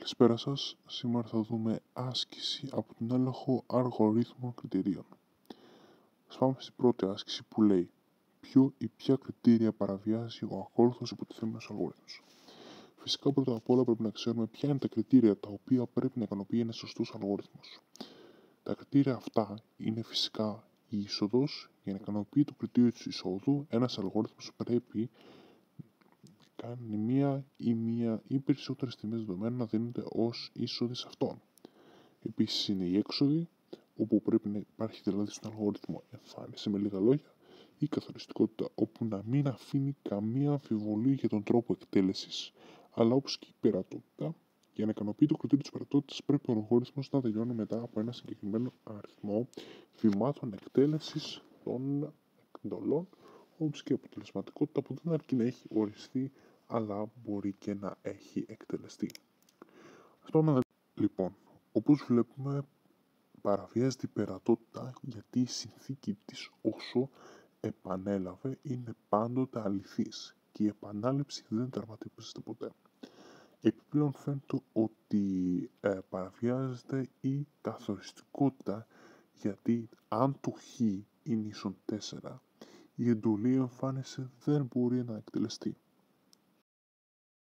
Καλησπέρα σας. Σήμερα θα δούμε άσκηση από τον έλεγχο αργορίθμων κριτηρίων. Ας πάμε στην πρώτη άσκηση που λέει ποιο ή ποια κριτήρια παραβιάζει ο ακόλουθος υποτιθέμενος αλγόριθμος. Φυσικά πρώτα απ' όλα πρέπει να ξέρουμε ποια είναι τα κριτήρια τα οποία πρέπει να ικανοποιεί ένας σωστός αλγόριθμος. Τα κριτήρια αυτά είναι φυσικά η είσοδος. Για να ικανοποιεί το κριτήριο της εισόδου, ένας αλγόριθμος πρέπει κάνει μία ή περισσότερες τιμές δεδομένων να δίνονται ως είσοδοι σε αυτόν. Επίσης είναι η έξοδη, όπου πρέπει να υπάρχει δηλαδή στον αλγόριθμο εμφάνιση, με λίγα λόγια, η καθοριστικότητα, όπου να μην αφήνει καμία αμφιβολία για τον τρόπο εκτέλεσης, αλλά όπως και η πειρατότητα. Για να ικανοποιεί το κριτήριο της πειρατότητας, πρέπει ο αλγόριθμος να τελειώνει μετά από ένα συγκεκριμένο αριθμό βημάτων εκτέλεσης των εντολών, όπως και η αποτελεσματικότητα που δεν αρκεί να έχει οριστεί, αλλά μπορεί και να έχει εκτελεστεί. Ας πάμε λοιπόν. Όπως βλέπουμε, παραβιάζεται η πειρατότητα γιατί η συνθήκη της όσο επανέλαβε είναι πάντοτε αληθής και η επανάληψη δεν τερματίζεται ποτέ. Επιπλέον φαίνεται ότι παραβιάζεται η καθοριστικότητα γιατί αν το χ είναι ίσον 4, η εντολή εμφάνιση δεν μπορεί να εκτελεστεί.